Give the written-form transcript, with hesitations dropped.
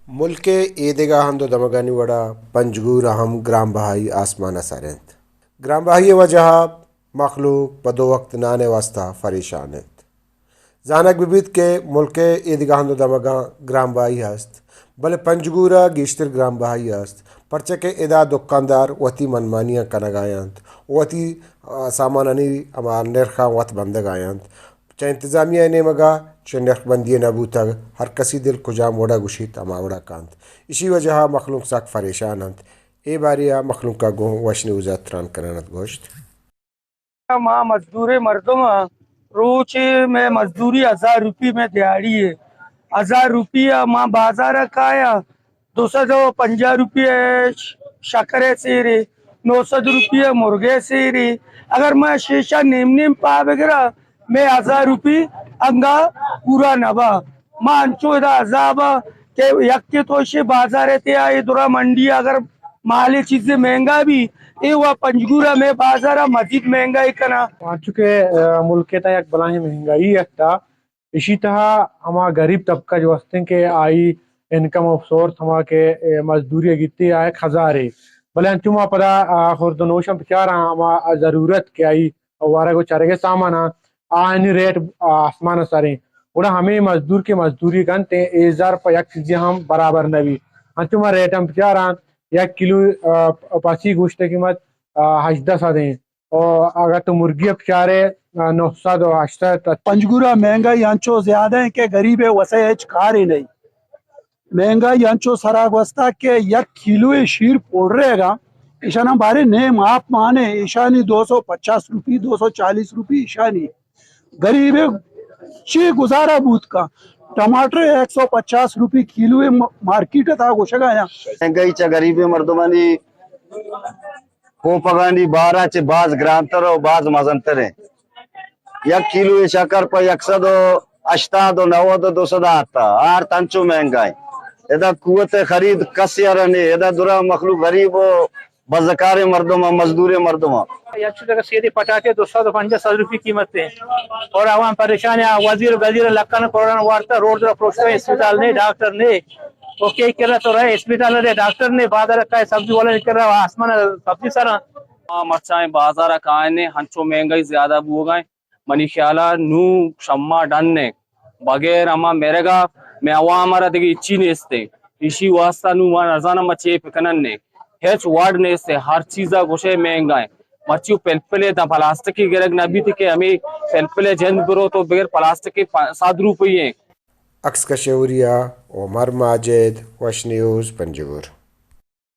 ملک عیدگاہ ہندو دمگانی وڑا پنجگور اہم گرام بہائی آسمان سارنت گرام بہائی وجہ مخلوق پدو وقت نانے واسطہ فریشانت زانک ببیت کے ملک عیدگاہ ہندو دمگاں گرام بہائی ہست بلے پنجگورا گیشتر گرام بہائی ہست پرچہ کے ادا دکاندار وتی منمانیاں کنگ آیانت وتی سامان انی اما نرخا وت بندگ آیانت چا انتظامیہ نے مگا چا نرخ بندی نبوتا ہر کسی دل کجام وڑا گشیت اما وڑا کانت اسی وجہ مخلوق ساک فریشان انت اے باریا مخلوق کا گو وشنی وزاتران کرانت گوشت ماں مزدور مردم روچ میں مزدوری 1000 روپی میں دیہڑی ہے 1000 روپیہ ماں بازار کایا 250 روپیہ شکرے سیرے 900 روپیہ مرغے سیرے اگر میں شیشہ نیم پا بگرا میں 1000 روپی انگا پورا نبا ماں انچو دا عذابا کہ یک کے توشے بازار تے آئے درہ منڈی اگر مالی چیزیں مہنگا بھی اے ہوا پنجگورہ میں بازارہ مزید مہنگائی کنا چونکہ ملک تا یک بلاہی مہنگائی ایکتا اسی طرح ہما غریب طبقہ جو ہستیں کہ آئی انکم آف سورس ہما کے مزدوری گیتی آئے 1000 ہے بلے انچوما پدا خوردنوشم پچارا ہما ضرورت کے آئی وارا کو چارے سامانا آئینی ریٹ آسمان ساریں وڑا ہمیں مزدور کے مزدوری گنتے 1000 پا یک چیزیں ہم برابر نبی انچوما ریٹ ہم پچارا یک کلو پاسی گوشت قیمت 18 دیں اور اگر تو مرغی پچارے 900 800 پنجگورہ مہنگائی انچو زیادہ ہے کہ غریب وسع ہچ کار ہی نہیں مہنگائی انچو سراغ وسطہ کہ یک کلو شیر پوڑ رہے گا ایشانا بارے نیم آپ مانے ایشانی 250 روپی 240 روپی ایشانی غریب چی گزارا بود کا ٹماٹر 150 روپی کلو مارکیٹ تھا گوشگا یا مہنگائی چا غریب مردمانی کو پگانی بارہ چے باز گرانتر و باز مزنتر ہیں یک کلو شکر پا 180 و 90 و 200 آتا آر تنچو مہنگائی ادا قوت خرید کسی رہنے ادا درہ مخلوق غریب و بزکار مردمہ مزدور مردمہ یک جگہ سیدھے پٹاٹے 250 روپی قیمت ہیں اور عوام پریشان ہے وزیر غزیر لکھن کروڑا وارتا روڈ در پروشتا ہے اسپیٹال نے ڈاکٹر نے وہ کئی کر رہا تو رہے اسپیٹال نے ڈاکٹر نے بازار رکھا ہے سبزی والا کر رہا ہے آسمان سبزی سارا مرچائیں بازار کائنے ہنچو مہنگائی زیادہ بو گئے منی خیالہ نو شمع ڈن نے بغیر اما میرے گا میں عوام رہا دیکھ اچھی نیستے اسی واسطہ نو نرزانہ مچے پکنن نے ہیچ وارڈ نیستے ہر چیزہ گوشے مہنگا ہے مرچیو پلپلے دا پلاسٹکی گرگ نبی تھی کہ ہمیں پلپلے جند برو تو بغیر پلاسٹکی 7 روپی ہیں عکس کشوریا عمر ماجد وش نیوز پنجگور